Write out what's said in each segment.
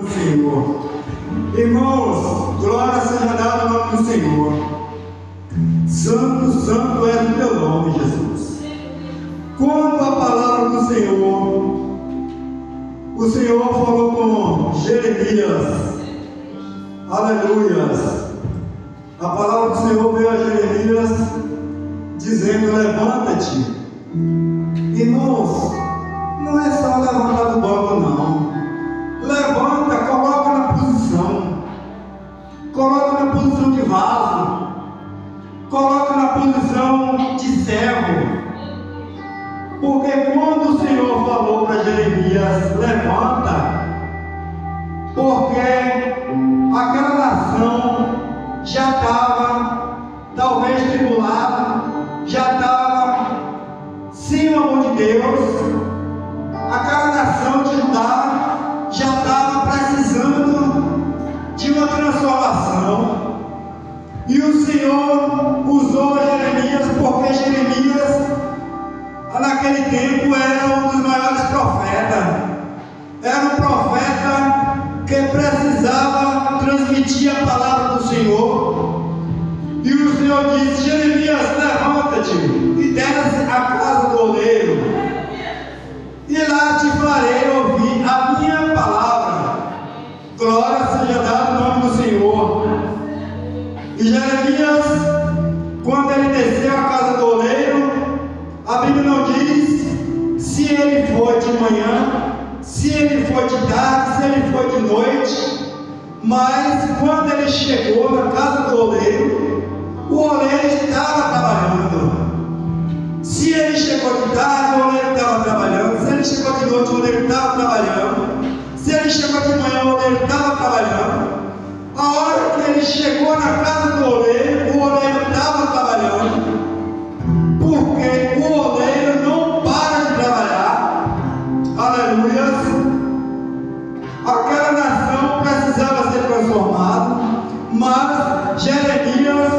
Senhor. Irmãos, glória seja dada ao nome do Senhor. Santo, santo é o teu nome, Jesus. Quando a palavra do Senhor, o Senhor falou com Jeremias, aleluias, a palavra do Senhor veio a Jeremias dizendo: levanta-te. Irmãos, não é só levantar do banco, não. Levanta, coloca na posição. Coloca na posição de vaso. Coloca na posição de servo. Porque quando o Senhor falou para Jeremias: levanta, porque aquela nação já estava talvez tribulada, já estava sem o amor de Deus. Aquela nação de Judá já estava precisando de uma transformação. E o Senhor usou Jeremias, porque Jeremias naquele tempo era um dos maiores profetas. Era um profeta que precisava transmitir a palavra do Senhor. E o Senhor disse: Jeremias, levanta-te e desce à casa do oleiro, e lá te farei ouvir a minha palavra. Glória seja dada ao nome do Senhor. E Jeremias, quando ele desceu à casa do oleiro, a Bíblia não diz se ele foi de manhã, se ele foi de tarde, se ele foi de noite, mas quando ele chegou na casa do oleiro, o oleiro estava trabalhando. Se ele chegou de tarde, o oleiro estava trabalhando. Se ele chegou de noite, o oleiro estava trabalhando. Se ele chegou de manhã, o oleiro estava trabalhando. A hora que ele chegou na casa do oleiro, o oleiro estava trabalhando. Porque o oleiro não para de trabalhar. Aleluia. Aquela nação precisava ser transformada, mas Jeremias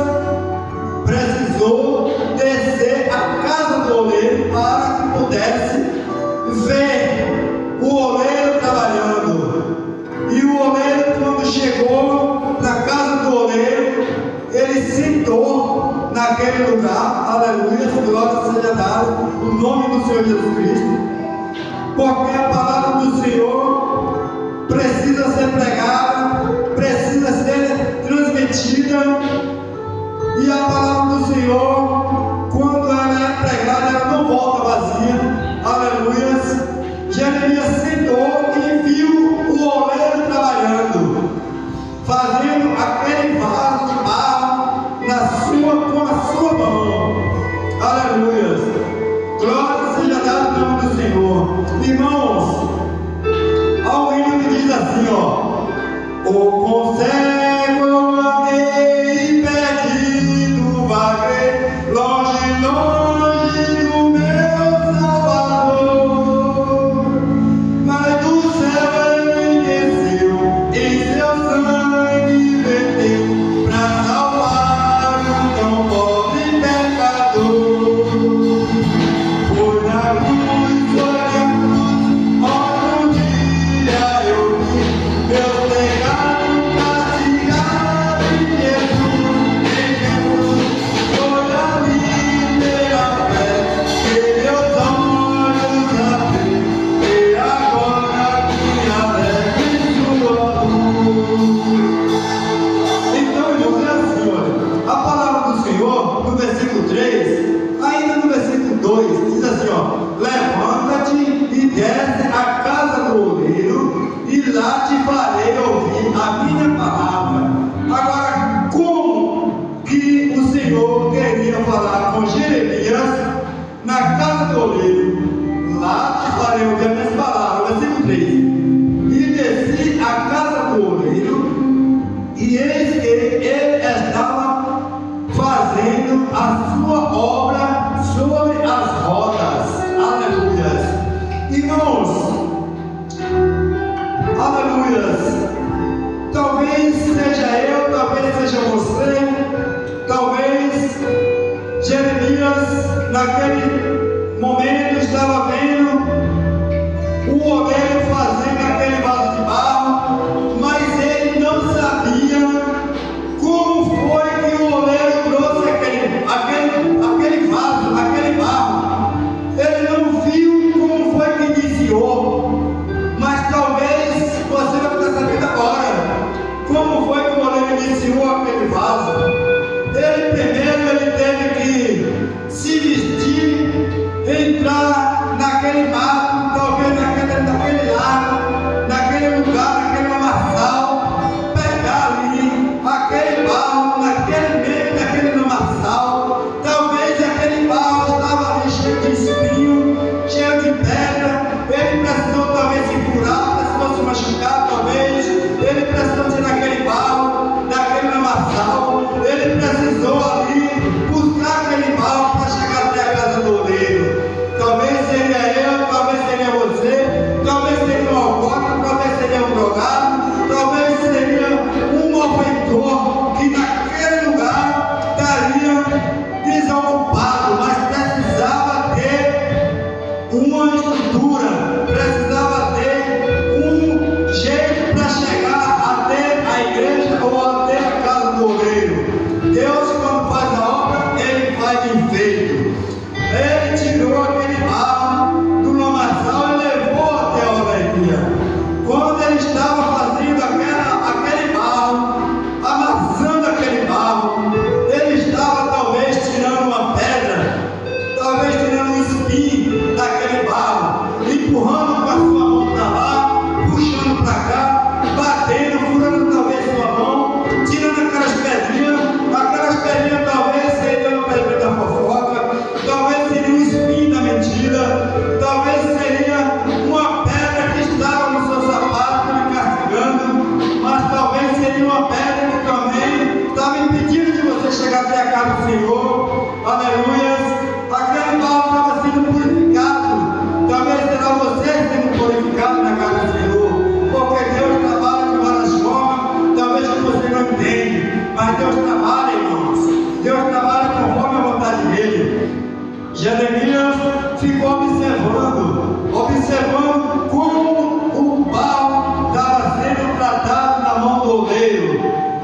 precisou descer à casa do oleiro para que pudesse ver o oleiro trabalhando. E o oleiro, quando chegou na casa do oleiro, ele sentou naquele lugar. Aleluia, glória seja dada o nome do Senhor Jesus Cristo, porque a palavra do Senhor precisa ser pregada, precisa ser transmitida. E a palavra do Senhor, quando ela é pregada, ela não volta vazia. Aleluia. Jeremias sentou e viu o oleiro trabalhando, fazendo aquele vaso de barro com a sua mão. Aleluia. Glória seja dada ao nome do Senhor. Irmãos, há um hino que diz assim, ó: o consegue eu andei perdido, vaguei longe, longe do meu Salvador, mas do céu ele desceu, em seu sangue verteu, para salvar um tão pobre pecador. Foi na cruz, foi na cruz, outro dia eu vi meu pecado castigado em Jesus, foi ali pela fé que meus olhos abriu, e agora minha alegre sua luz. Então, irmãos, é assim, olha, a palavra do Senhor, no versículo 3, ainda no versículo 2, diz assim, ó: levanta-te e desce à casa do oleiro, e lá te farei ouvir a minha palavra. Agora, como que o Senhor queria falar com Jeremias na casa do oleiro? Lá te farei ouvir a minha palavra. Versículo 3: e desci à casa do oleiro, e eis que ele estava fazendo a sua obra sobre as rodas. Aleluia. Irmãos, aleluia. Talvez seja eu, talvez seja você, talvez Jeremias naquele momento estava vendo o oleiro fazendo aquele vaso de barro,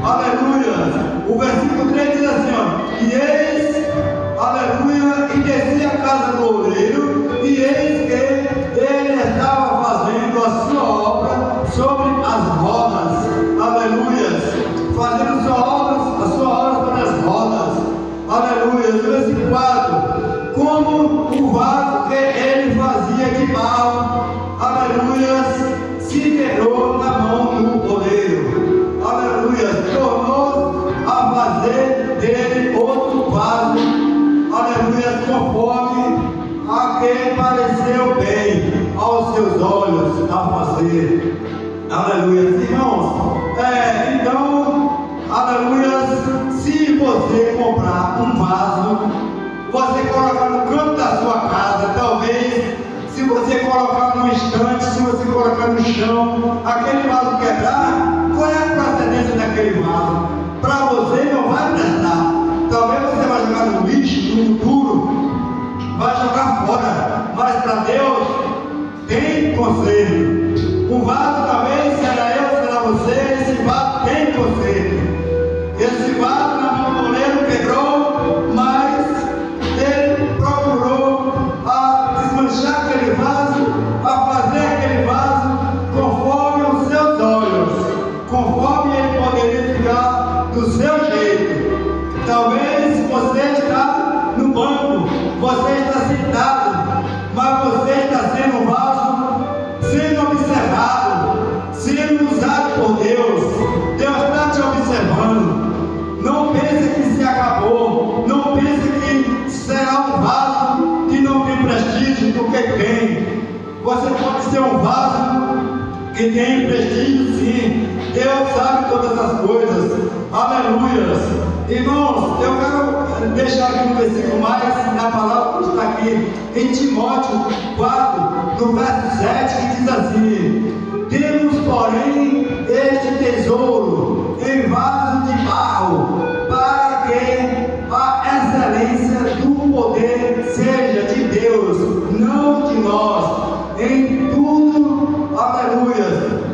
Aleluia. O versículo 3 diz assim, ó, e eis, aleluia, e desci a casa do oleiro, e eis que ele estava fazendo a sua obra sobre as rodas, aleluia, fazendo a sua obra sobre as rodas, aleluia. No versículo 4, como o vaso que ele fazia de barro, aleluia, se quebrou na mão do oleiro, aleluia, tornou a fazer dele outro vaso, aleluia, conforme a que pareceu bem aos seus olhos a fazer, aleluia. Irmãos, então, aleluia, se você comprar um vaso, você colocar no canto da sua casa, talvez, se você colocar no estante, se você colocar no chão, aquele vaso quebrar, qual é a procedência daquele vaso? Para você não vai prestar. Talvez você vai jogar no lixo, no futuro, vai jogar fora, mas para Deus tem conserto. O vaso talvez será eu, será você, esse vaso tem conserto. Esse vaso na mão do oleiro quebrou, mas ele procurou desmanchar aquele vaso, a fazer aquele vaso conforme os seus olhos, conforme ele poderia ficar do seu jeito. Talvez você está no banco, você está sentado, mas você está sendo um vaso, sendo observado, sendo usado por Deus. Deus está te observando. Não pense que se acabou, não pense que será um vaso que não tem prestígio, porque tem. Você pode ser um vaso que tem prestígio, sim. Deus sabe todas as coisas. Aleluia. Irmãos, eu quero deixar aqui um versículo mais na palavra que está aqui em Timóteo 4, no verso 7, que diz assim: temos, porém, este tesouro em vaso de barro, para que a excelência do poder seja de Deus, não de nós, em tudo, aleluia.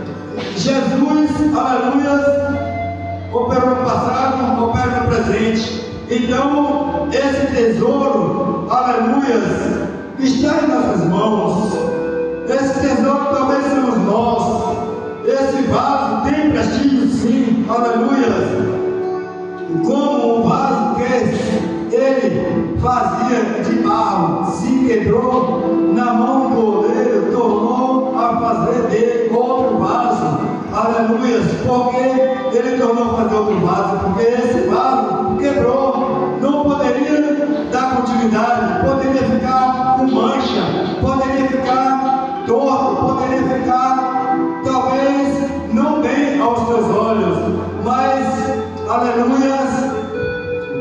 Jesus, aleluia, operou no passado, opera no presente. Então, esse tesouro, aleluia, está em nossas mãos. Esse tesouro talvez somos nós. Esse vaso tem prestígio, sim, aleluia. Como o vaso que ele fazia de barro se quebrou na mão do oleiro, tornou a fazer dele outro vaso, aleluia. Porque ele tornou a fazer outro vaso, porque esse vaso quebrou, não poderia dar continuidade, poderia ficar com mancha, poderia ficar torto, poderia ficar talvez não bem aos teus olhos, mas aleluia,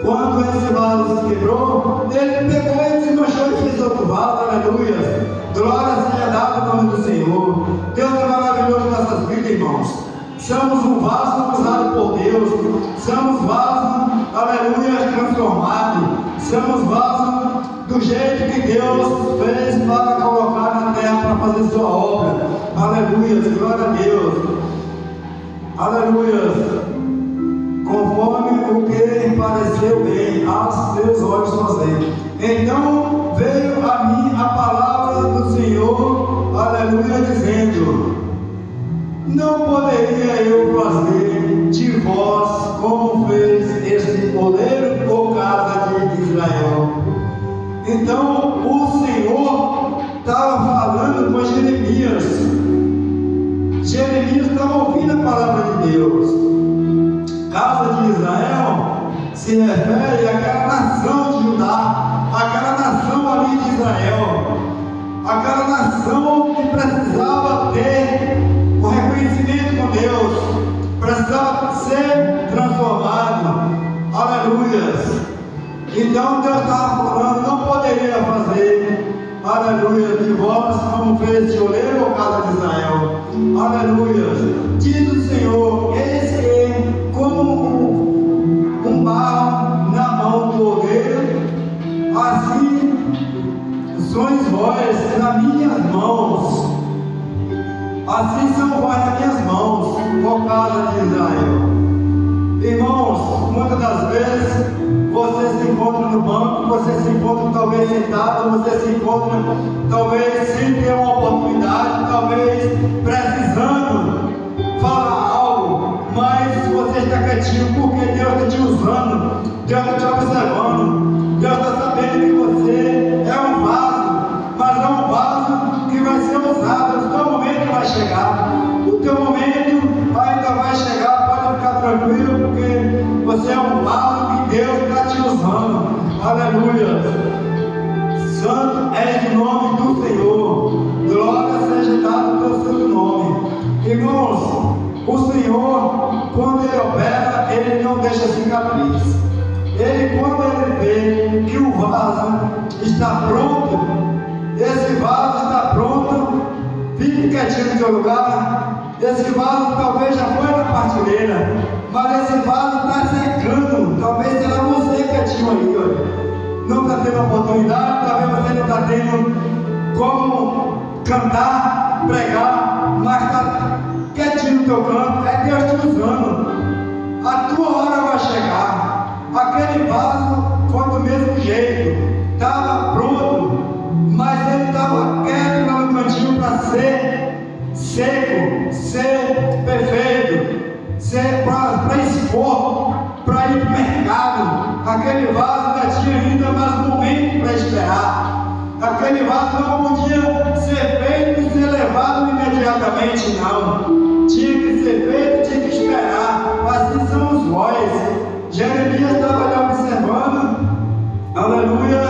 quando esse vaso se quebrou, ele pegou e desmanchou e fez outro vaso, aleluia. Glória seja dada ao nome do Senhor. Deus é maravilhoso em nossas vidas, irmãos. Somos um vaso usado por Deus, somos vaso, aleluia, transformado, somos vaso do jeito que Deus fez para colocar na terra para fazer sua obra, aleluia, glória a Deus, aleluia, conforme o que pareceu bem aos seus olhos fazer. Então veio a mim a palavra do Senhor, aleluia, dizendo: não poderia eu fazer de vós como fez este oleiro ou casa de Israel. Então o Senhor estava falando com Jeremias. Jeremias estava ouvindo a palavra de Deus. Casa de Israel se refere àquela nação de Judá, àquela nação ali de Israel, aquela nação que precisava ter o reconhecimento com Deus, precisava ser transformado, aleluia. Então Deus estava falando, não poderia fazer, aleluia, de vós como fez de oleiro ou casa de Israel, aleluia. Diz o Senhor: eis que como um barro na mão do oleiro, assim sois vós nas minhas mãos. Assim são vós nas minhas mãos, ó casa de Israel. Irmãos, muitas das vezes você se encontra no banco, você se encontra talvez sentado, você se encontra talvez sem ter uma oportunidade, talvez precisando falar algo, mas você está quietinho porque Deus está te usando, Deus está te observando, Deus está sabendo que você é um vaso, mas é um vaso que vai ser usado. O teu momento vai chegar, o teu momento ainda vai chegar. Pode ficar tranquilo, porque você é um vaso que Deus está te usando. Aleluia. Santo é o nome do Senhor, glória seja dada ao teu santo nome. Irmãos, o Senhor, quando Ele opera, Ele não deixa cicatriz. Ele, quando Ele vê que o vaso está pronto, esse vaso está pronto, fique quietinho no seu lugar. Esse vaso talvez já foi na partilheira, mas esse vaso está secando. Talvez será você quietinho aí, olha. Não está tendo oportunidade, talvez você não está tendo como cantar, pregar, mas está quietinho no teu canto. É Deus te usando. A tua hora vai chegar. Aquele vaso foi do mesmo jeito, estava pronto, mas ele estava quieto lá no cantinho para ser seco, ser perfeito, ser para expor, para ir para o mercado. Aquele vaso ainda tinha ainda mais momento para esperar. Aquele vaso não podia ser feito e ser levado imediatamente, não. Tinha que ser feito, tinha que esperar. Assim são os bois. Jeremias estava ali observando, aleluia,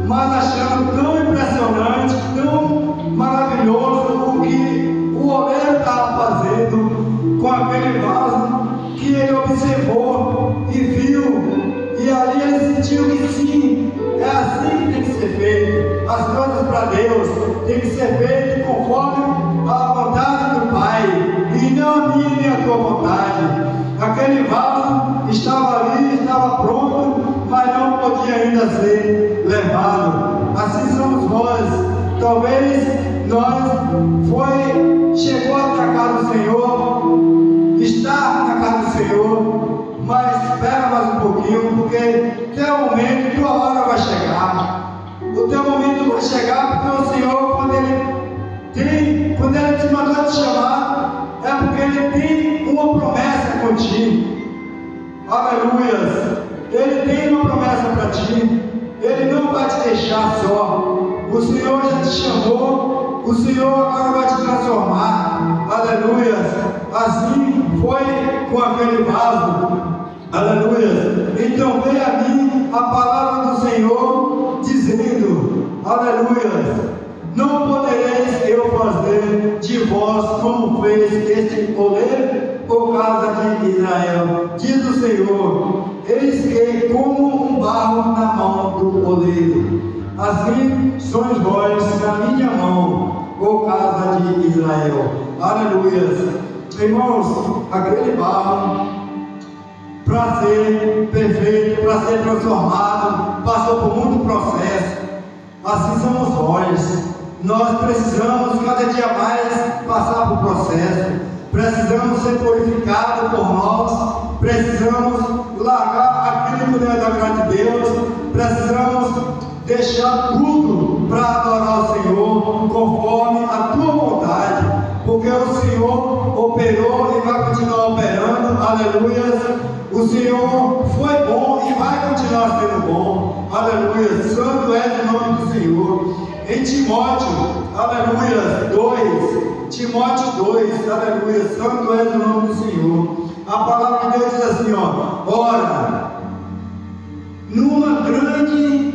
mas achando tão impressionante, tão maravilhoso o que o oleiro estava fazendo com aquele vaso, que ele observou e viu, e ali ele sentiu que sim, é assim que tem que ser feito. As coisas para Deus tem que ser feito conforme a vontade do Pai, e não a minha nem a tua vontade. Aquele vaso estava ali, estava pronto, mas não podia ainda ser levado. Assim somos nós. Talvez chegou até a casa do Senhor, está na casa do Senhor, mas espera mais um pouquinho, porque teu momento, tua hora vai chegar. O teu momento vai chegar, porque o Senhor, quando Ele te mandou te chamar, é porque Ele tem uma promessa contigo. Aleluia. Ele tem uma promessa para ti. Ele não vai te deixar só. O Senhor já te chamou. O Senhor agora vai te transformar. Aleluia. Assim foi com aquele vaso. Aleluia. Então veio a mim a palavra do Senhor dizendo, aleluia, não podereis eu fazer de vós como fez este oleiro, por causa de Israel, diz o Senhor, eis que como um barro na mão do oleiro, assim sois vós na minha mão, por causa de Israel. Aleluia. Irmãos, aquele barro, para ser perfeito, para ser transformado, passou por muito processo. Assim somos nós precisamos cada dia mais passar por processo, precisamos ser purificados por nós, precisamos largar aquilo que não é da glória de Deus, precisamos deixar tudo para adorar o Senhor conforme a tua vontade, porque o Senhor operou e vai continuar operando. Aleluia. O Senhor foi bom e vai continuar sendo bom. Aleluia. Santo é o nome do Senhor. Em Timóteo, aleluia, 2, Timóteo 2, aleluia, santo é o nome do Senhor. A palavra de Deus diz assim, ora, numa grande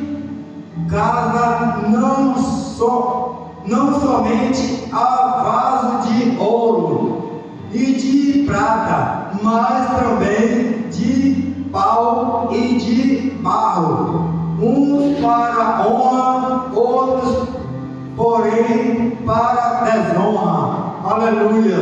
casa não somente há vaso de ouro e de prata, mas também de pau e de barro, uns para honra, outros porém para desonra. Aleluia.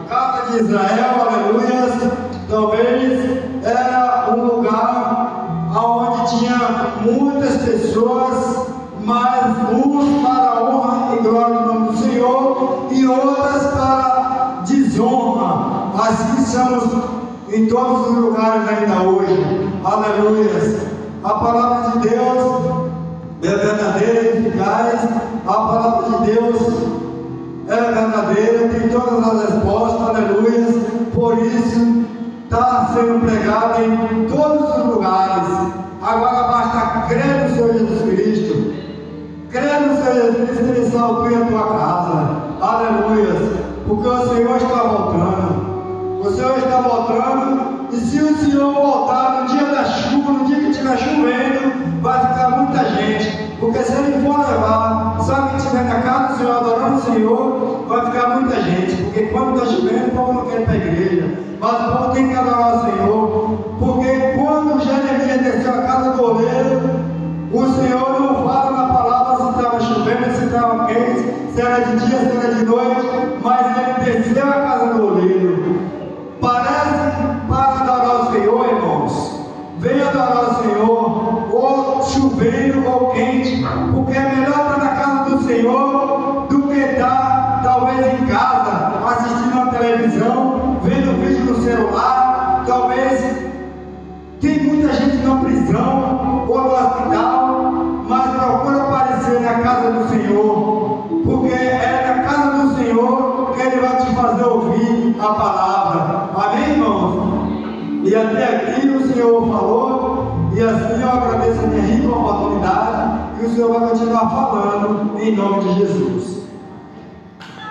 A casa de Israel, aleluia, talvez era um lugar onde tinha muitas pessoas, mas uns para a honra e glória do nome do Senhor e outras para desonra. Assim somos, em todos os lugares ainda hoje. Aleluia. A palavra de Deus é verdadeira e eficaz. A palavra de Deus é verdadeira, tem todas as respostas. Aleluia. Por isso está sendo pregada em todos os lugares. Agora basta crer no Senhor Jesus Cristo. Crer no Senhor Jesus Cristo, Ele salve a tua casa. Aleluia. Porque o Senhor está voltando. O Senhor está voltando. E se o Senhor voltar no dia da chuva, no dia que estiver chovendo, vai ficar muita gente. Porque se Ele for levar só quem estiver na casa do Senhor, adorando o Senhor, vai ficar muita gente. Porque quando está chovendo, o povo não quer ir para a igreja. Mas o povo tem que adorar o Senhor. Porque quando Jeremias desceu a casa do oleiro, o Senhor não fala na palavra se estava chovendo, se estava quente, se era de dia, se era de noite, mas Ele desceu a casa do oleiro. Parece para adorar o Senhor, irmãos. Venha adorar o Senhor, ou chovendo ou quente, porque é melhor estar na casa do Senhor do que estar, talvez, em casa, assistindo a televisão, vendo vídeo no celular. Talvez tem muita gente na prisão ou no hospital, mas procura aparecer na casa do Senhor, porque é na casa do Senhor que Ele vai te fazer ouvir a palavra. Amém, irmãos? E até aqui o Senhor falou, e assim eu agradeço a minha rica oportunidade, e o Senhor vai continuar falando em nome de Jesus.